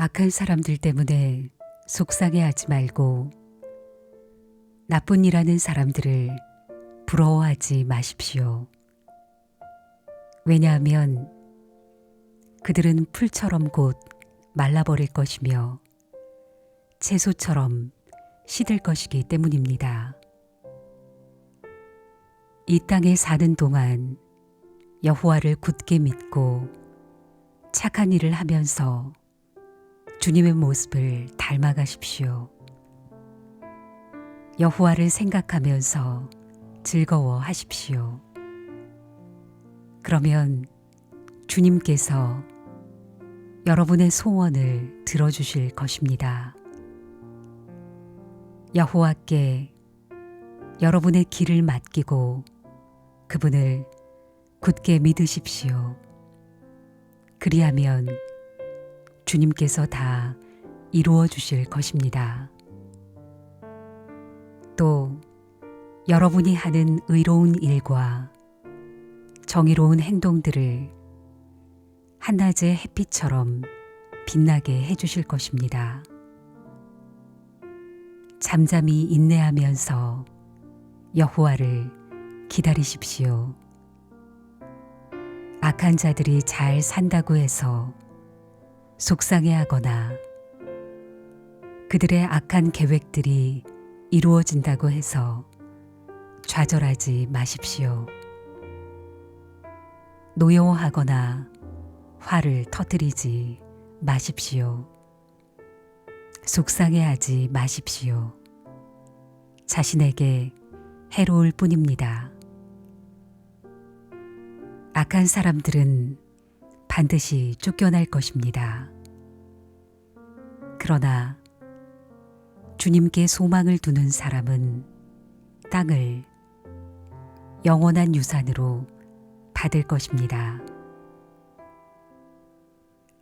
악한 사람들 때문에 속상해하지 말고 나쁜 일하는 사람들을 부러워하지 마십시오. 왜냐하면 그들은 풀처럼 곧 말라버릴 것이며 채소처럼 시들 것이기 때문입니다. 이 땅에 사는 동안 여호와를 굳게 믿고 착한 일을 하면서 주님의 모습을 닮아가십시오. 여호와를 생각하면서 즐거워하십시오. 그러면 주님께서 여러분의 소원을 들어주실 것입니다. 여호와께 여러분의 길을 맡기고 그분을 굳게 믿으십시오. 그리하면 주님께서 다 이루어 주실 것입니다. 또 여러분이 하는 의로운 일과 정의로운 행동들을 한낮의 햇빛처럼 빛나게 해주실 것입니다. 잠잠히 인내하면서 여호와를 기다리십시오. 악한 자들이 잘 산다고 해서 속상해하거나 그들의 악한 계획들이 이루어진다고 해서 좌절하지 마십시오. 노여워하거나 화를 터뜨리지 마십시오. 속상해하지 마십시오. 자신에게 해로울 뿐입니다. 악한 사람들은 반드시 쫓겨날 것입니다. 그러나 주님께 소망을 두는 사람은 땅을 영원한 유산으로 받을 것입니다.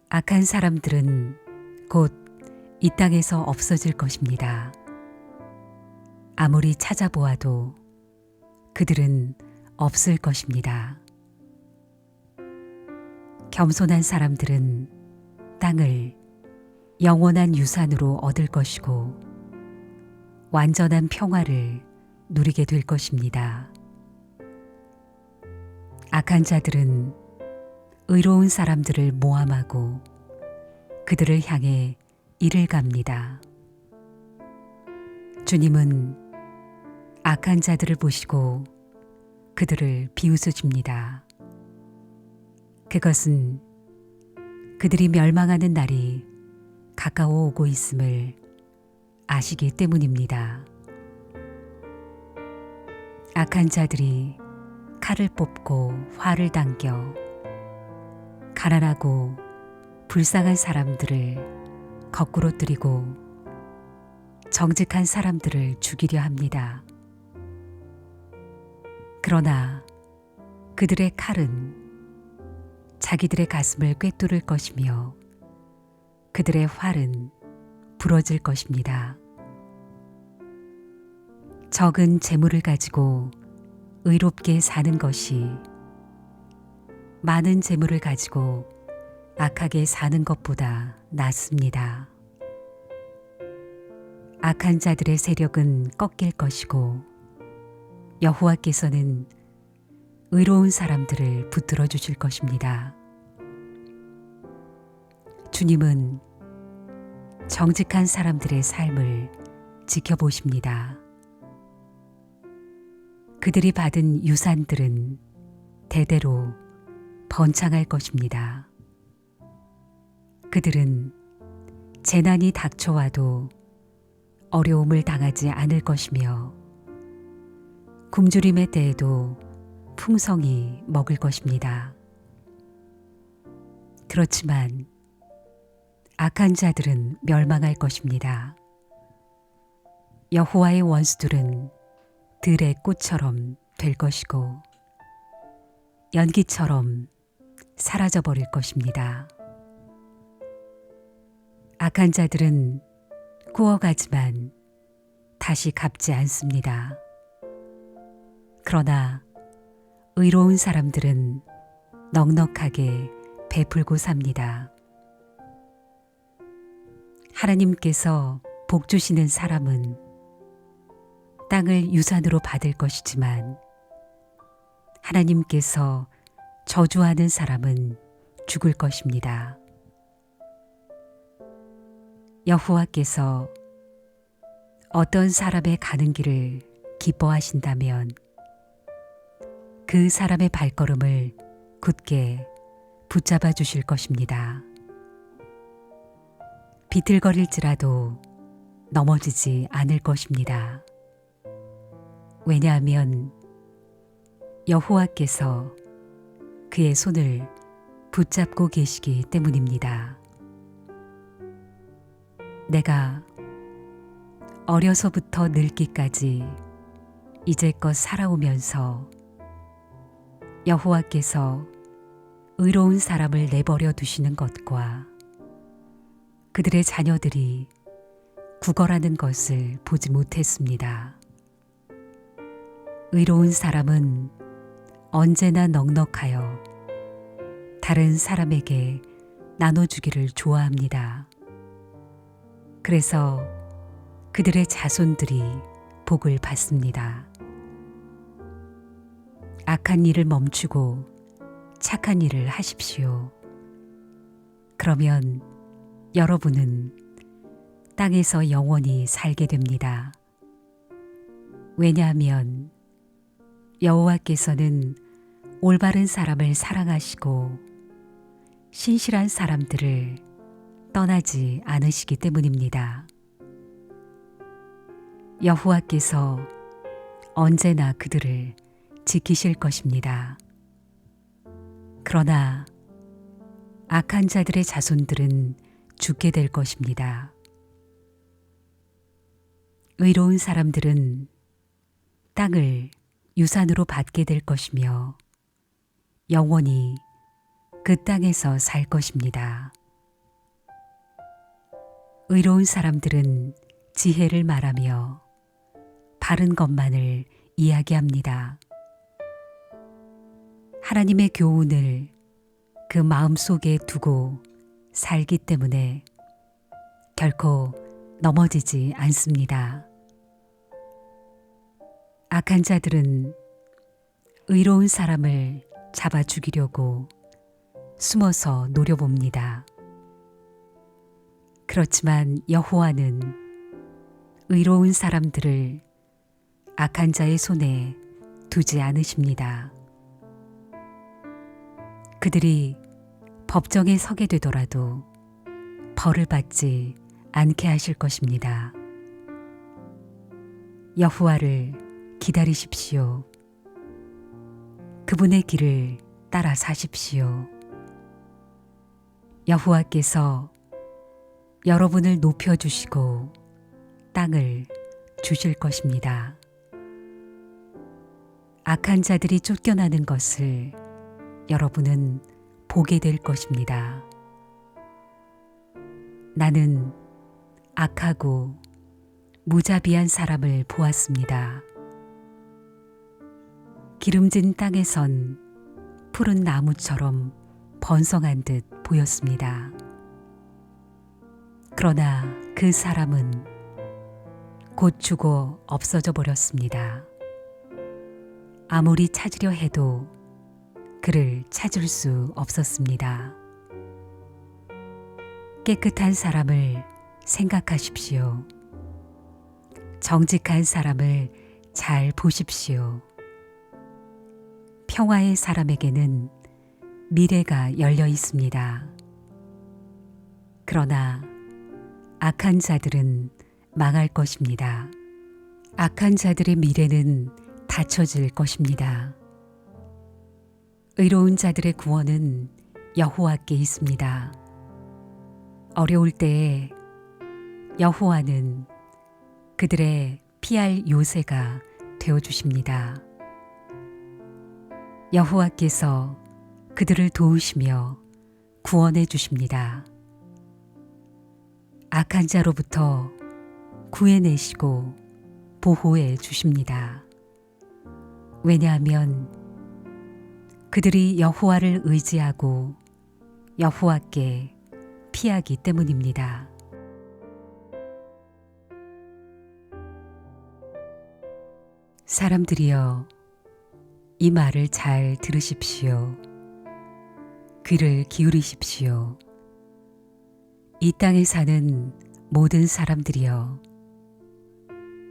악한 사람들은 곧 이 땅에서 없어질 것입니다. 아무리 찾아보아도 그들은 없을 것입니다. 겸손한 사람들은 땅을 영원한 유산으로 얻을 것이고 완전한 평화를 누리게 될 것입니다. 악한 자들은 의로운 사람들을 모함하고 그들을 향해 이를 갑니다. 주님은 악한 자들을 보시고 그들을 비웃으십니다. 그것은 그들이 멸망하는 날이 가까워 오고 있음을 아시기 때문입니다. 악한 자들이 칼을 뽑고 화를 당겨 가난하고 불쌍한 사람들을 거꾸로 뜨리고 정직한 사람들을 죽이려 합니다. 그러나 그들의 칼은 자기들의 가슴을 꿰뚫을 것이며 그들의 활은 부러질 것입니다. 적은 재물을 가지고 의롭게 사는 것이 많은 재물을 가지고 악하게 사는 것보다 낫습니다. 악한 자들의 세력은 꺾일 것이고 여호와께서는 의로운 사람들을 붙들어 주실 것입니다. 주님은 정직한 사람들의 삶을 지켜보십니다. 그들이 받은 유산들은 대대로 번창할 것입니다. 그들은 재난이 닥쳐와도 어려움을 당하지 않을 것이며 굶주림의 때에도 풍성히 먹을 것입니다. 그렇지만 악한 자들은 멸망할 것입니다. 여호와의 원수들은 들의 꽃처럼 될 것이고 연기처럼 사라져 버릴 것입니다. 악한 자들은 꾸어가지만 다시 갚지 않습니다. 그러나 의로운 사람들은 넉넉하게 베풀고 삽니다. 하나님께서 복 주시는 사람은 땅을 유산으로 받을 것이지만 하나님께서 저주하는 사람은 죽을 것입니다. 여호와께서 어떤 사람의 가는 길을 기뻐하신다면 그 사람의 발걸음을 굳게 붙잡아 주실 것입니다. 비틀거릴지라도 넘어지지 않을 것입니다. 왜냐하면 여호와께서 그의 손을 붙잡고 계시기 때문입니다. 내가 어려서부터 늙기까지 이제껏 살아오면서 여호와께서 의로운 사람을 내버려 두시는 것과 그들의 자녀들이 구걸하는 것을 보지 못했습니다. 의로운 사람은 언제나 넉넉하여 다른 사람에게 나눠주기를 좋아합니다. 그래서 그들의 자손들이 복을 받습니다. 악한 일을 멈추고 착한 일을 하십시오. 그러면 여러분은 땅에서 영원히 살게 됩니다. 왜냐하면 여호와께서는 올바른 사람을 사랑하시고 신실한 사람들을 떠나지 않으시기 때문입니다. 여호와께서 언제나 그들을 지키실 것입니다. 그러나 악한 자들의 자손들은 죽게 될 것입니다. 의로운 사람들은 땅을 유산으로 받게 될 것이며 영원히 그 땅에서 살 것입니다. 의로운 사람들은 지혜를 말하며 바른 것만을 이야기합니다. 하나님의 교훈을 그 마음속에 두고 살기 때문에 결코 넘어지지 않습니다. 악한 자들은 의로운 사람을 잡아 죽이려고 숨어서 노려봅니다. 그렇지만 여호와는 의로운 사람들을 악한 자의 손에 두지 않으십니다. 그들이 법정에 서게 되더라도 벌을 받지 않게 하실 것입니다. 여호와를 기다리십시오. 그분의 길을 따라 사십시오. 여호와께서 여러분을 높여주시고 땅을 주실 것입니다. 악한 자들이 쫓겨나는 것을 여러분은 보게 될 것입니다. 나는 악하고 무자비한 사람을 보았습니다. 기름진 땅에선 푸른 나무처럼 번성한 듯 보였습니다. 그러나 그 사람은 곧 죽어 없어져 버렸습니다. 아무리 찾으려 해도 그를 찾을 수 없었습니다. 깨끗한 사람을 생각하십시오. 정직한 사람을 잘 보십시오. 평화의 사람에게는 미래가 열려 있습니다. 그러나 악한 자들은 망할 것입니다. 악한 자들의 미래는 닫혀질 것입니다. 의로운 자들의 구원은 여호와께 있습니다. 어려울 때에 여호와는 그들의 피할 요새가 되어주십니다. 여호와께서 그들을 도우시며 구원해 주십니다. 악한 자로부터 구해내시고 보호해 주십니다. 왜냐하면 그들이 여호와를 의지하고 여호와께 피하기 때문입니다. 사람들이여, 이 말을 잘 들으십시오. 귀를 기울이십시오. 이 땅에 사는 모든 사람들이여,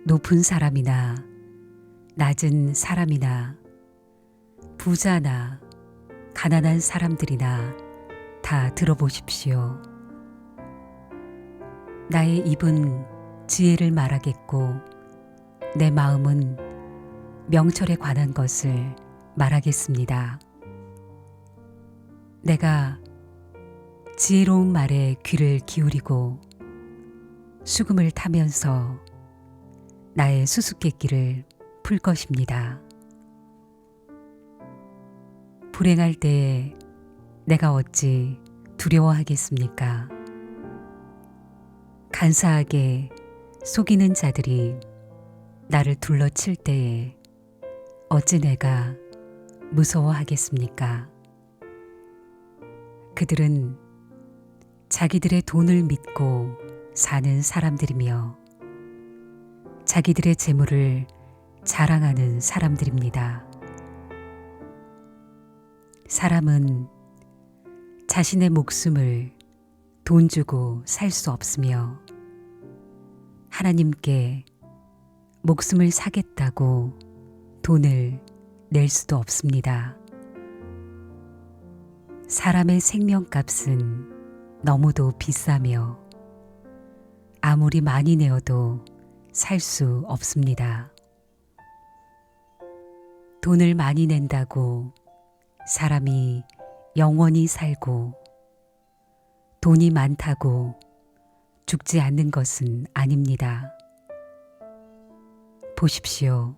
높은 사람이나 낮은 사람이나 부자나 가난한 사람들이나 다 들어보십시오. 나의 입은 지혜를 말하겠고 내 마음은 명철에 관한 것을 말하겠습니다. 내가 지혜로운 말에 귀를 기울이고 수금을 타면서 나의 수수께끼를 풀 것입니다. 불행할 때에 내가 어찌 두려워하겠습니까? 간사하게 속이는 자들이 나를 둘러칠 때에 어찌 내가 무서워하겠습니까? 그들은 자기들의 돈을 믿고 사는 사람들이며 자기들의 재물을 자랑하는 사람들입니다. 사람은 자신의 목숨을 돈 주고 살 수 없으며 하나님께 목숨을 사겠다고 돈을 낼 수도 없습니다. 사람의 생명값은 너무도 비싸며 아무리 많이 내어도 살 수 없습니다. 돈을 많이 낸다고 사람이 영원히 살고 돈이 많다고 죽지 않는 것은 아닙니다. 보십시오.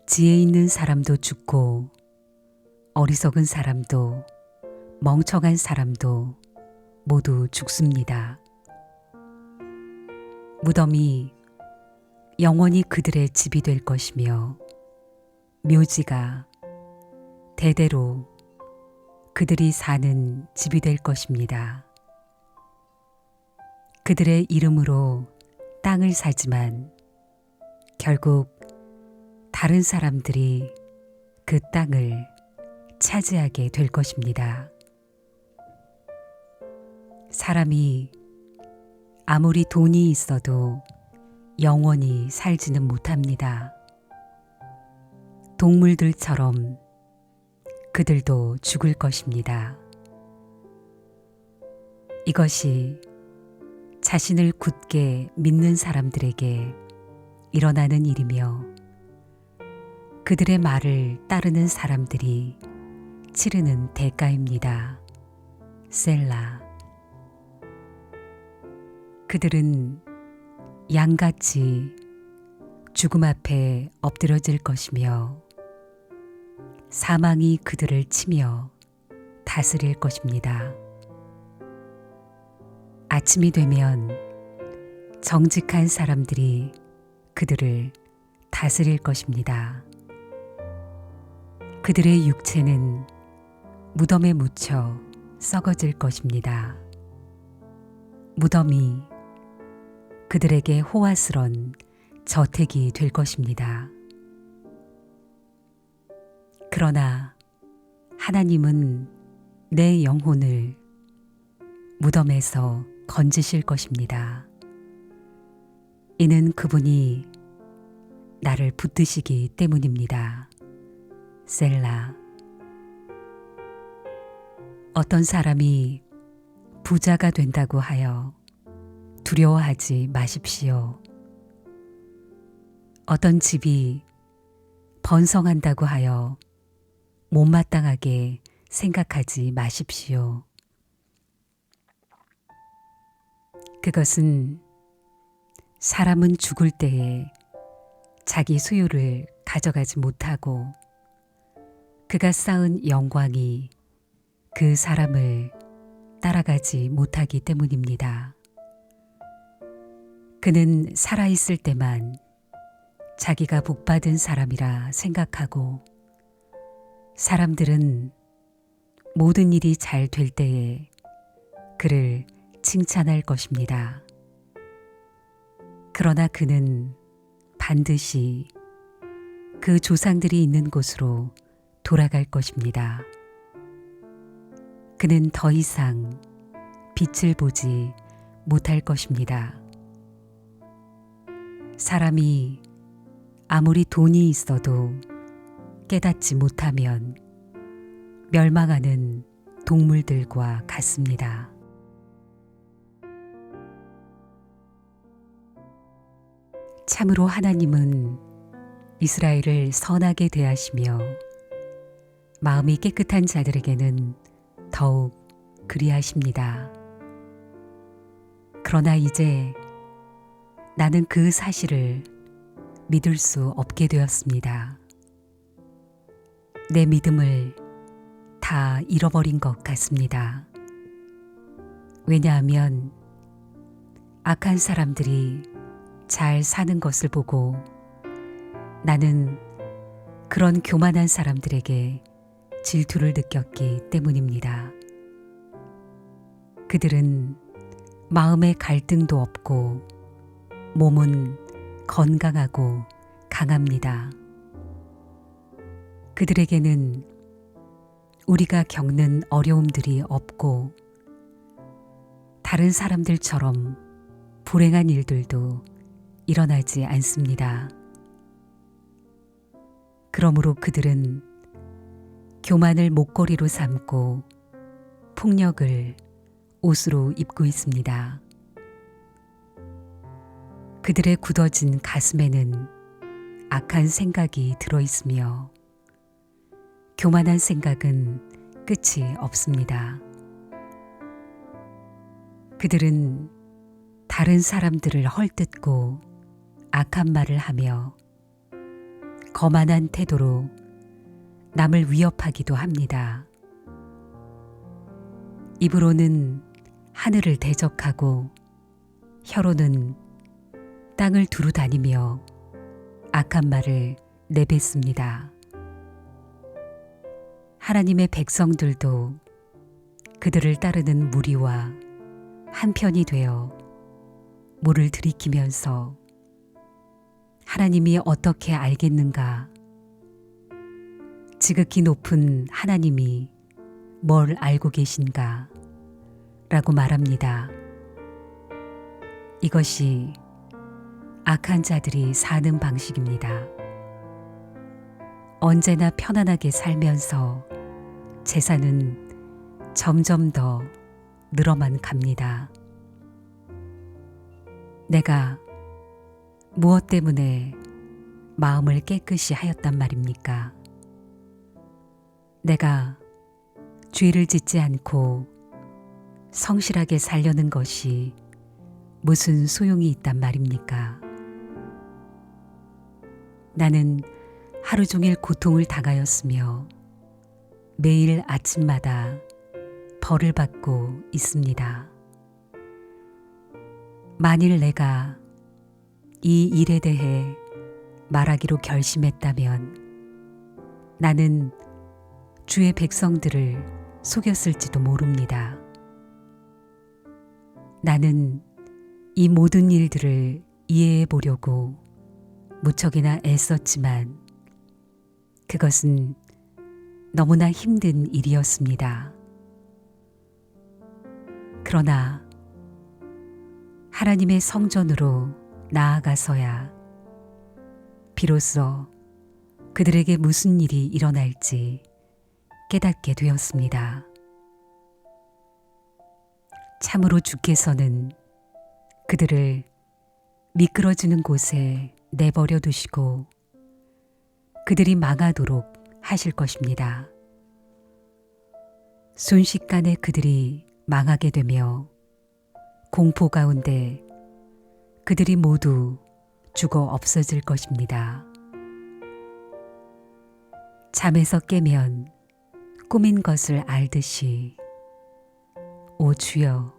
지혜 있는 사람도 죽고 어리석은 사람도 멍청한 사람도 모두 죽습니다. 무덤이 영원히 그들의 집이 될 것이며 묘지가 대대로 그들이 사는 집이 될 것입니다. 그들의 이름으로 땅을 사지만 결국 다른 사람들이 그 땅을 차지하게 될 것입니다. 사람이 아무리 돈이 있어도 영원히 살지는 못합니다. 동물들처럼 그들도 죽을 것입니다. 이것이 자신을 굳게 믿는 사람들에게 일어나는 일이며 그들의 말을 따르는 사람들이 치르는 대가입니다. 셀라. 그들은 양같이 죽음 앞에 엎드러질 것이며 사망이 그들을 치며 다스릴 것입니다. 아침이 되면 정직한 사람들이 그들을 다스릴 것입니다. 그들의 육체는 무덤에 묻혀 썩어질 것입니다. 무덤이 그들에게 호화스런 저택이 될 것입니다. 그러나 하나님은 내 영혼을 무덤에서 건지실 것입니다. 이는 그분이 나를 붙드시기 때문입니다. 셀라. 어떤 사람이 부자가 된다고 하여 두려워하지 마십시오. 어떤 집이 번성한다고 하여 못마땅하게 생각하지 마십시오. 그것은 사람은 죽을 때에 자기 소유를 가져가지 못하고 그가 쌓은 영광이 그 사람을 따라가지 못하기 때문입니다. 그는 살아있을 때만 자기가 복받은 사람이라 생각하고 사람들은 모든 일이 잘 될 때에 그를 칭찬할 것입니다. 그러나 그는 반드시 그 조상들이 있는 곳으로 돌아갈 것입니다. 그는 더 이상 빛을 보지 못할 것입니다. 사람이 아무리 돈이 있어도 깨닫지 못하면 멸망하는 동물들과 같습니다. 참으로 하나님은 이스라엘을 선하게 대하시며 마음이 깨끗한 자들에게는 더욱 그리하십니다. 그러나 이제 나는 그 사실을 믿을 수 없게 되었습니다. 내 믿음을 다 잃어버린 것 같습니다. 왜냐하면 악한 사람들이 잘 사는 것을 보고 나는 그런 교만한 사람들에게 질투를 느꼈기 때문입니다. 그들은 마음에 갈등도 없고 몸은 건강하고 강합니다. 그들에게는 우리가 겪는 어려움들이 없고 다른 사람들처럼 불행한 일들도 일어나지 않습니다. 그러므로 그들은 교만을 목걸이로 삼고 폭력을 옷으로 입고 있습니다. 그들의 굳어진 가슴에는 악한 생각이 들어 있으며 교만한 생각은 끝이 없습니다. 그들은 다른 사람들을 헐뜯고 악한 말을 하며 거만한 태도로 남을 위협하기도 합니다. 입으로는 하늘을 대적하고 혀로는 땅을 두루 다니며 악한 말을 내뱉습니다. 하나님의 백성들도 그들을 따르는 무리와 한편이 되어 물을 들이키면서 하나님이 어떻게 알겠는가? 지극히 높은 하나님이 뭘 알고 계신가? 라고 말합니다. 이것이 악한 자들이 사는 방식입니다. 언제나 편안하게 살면서 재산은 점점 더 늘어만 갑니다. 내가 무엇 때문에 마음을 깨끗이 하였단 말입니까? 내가 죄를 짓지 않고 성실하게 살려는 것이 무슨 소용이 있단 말입니까? 나는 하루 종일 고통을 당하였으며 매일 아침마다 벌을 받고 있습니다. 만일 내가 이 일에 대해 말하기로 결심했다면 나는 주의 백성들을 속였을지도 모릅니다. 나는 이 모든 일들을 이해해 보려고 무척이나 애썼지만 그것은 너무나 힘든 일이었습니다. 그러나 하나님의 성전으로 나아가서야 비로소 그들에게 무슨 일이 일어날지 깨닫게 되었습니다. 참으로 주께서는 그들을 미끄러지는 곳에 내버려 두시고 그들이 망하도록 하실 것입니다. 순식간에 그들이 망하게 되며 공포 가운데 그들이 모두 죽어 없어질 것입니다. 잠에서 깨면 꿈인 것을 알듯이 오 주여,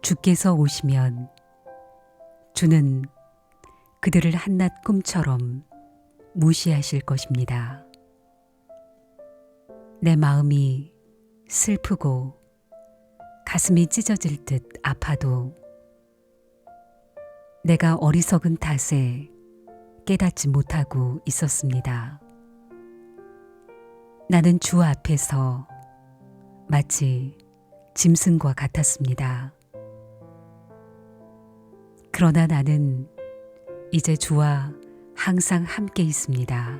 주께서 오시면 주는 그들을 한낱 꿈처럼 무시하실 것입니다. 내 마음이 슬프고 가슴이 찢어질 듯 아파도 내가 어리석은 탓에 깨닫지 못하고 있었습니다. 나는 주 앞에서 마치 짐승과 같았습니다. 그러나 나는 이제 주와 항상 함께 있습니다.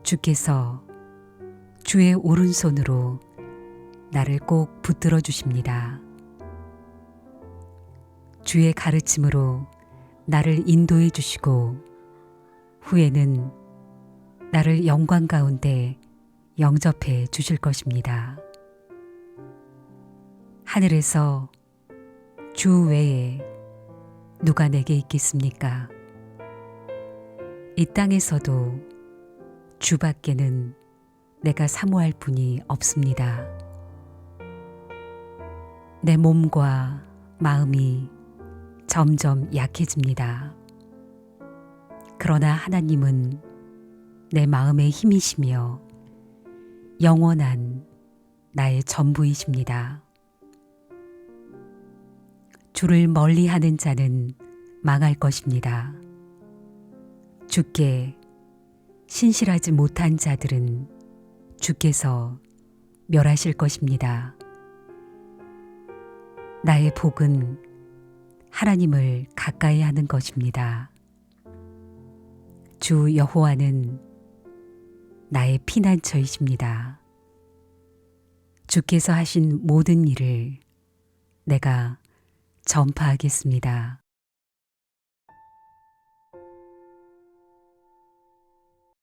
주께서 주의 오른손으로 나를 꼭 붙들어 주십니다. 주의 가르침으로 나를 인도해 주시고 후에는 나를 영광 가운데 영접해 주실 것입니다. 하늘에서 주 외에 누가 내게 있겠습니까? 이 땅에서도 주밖에는 내가 사모할 분이 없습니다. 내 몸과 마음이 점점 약해집니다. 그러나 하나님은 내 마음의 힘이시며 영원한 나의 전부이십니다. 주를 멀리하는 자는 망할 것입니다. 주께 신실하지 못한 자들은 주께서 멸하실 것입니다. 나의 복은 하나님을 가까이 하는 것입니다. 주 여호와는 나의 피난처이십니다. 주께서 하신 모든 일을 내가 전파하겠습니다.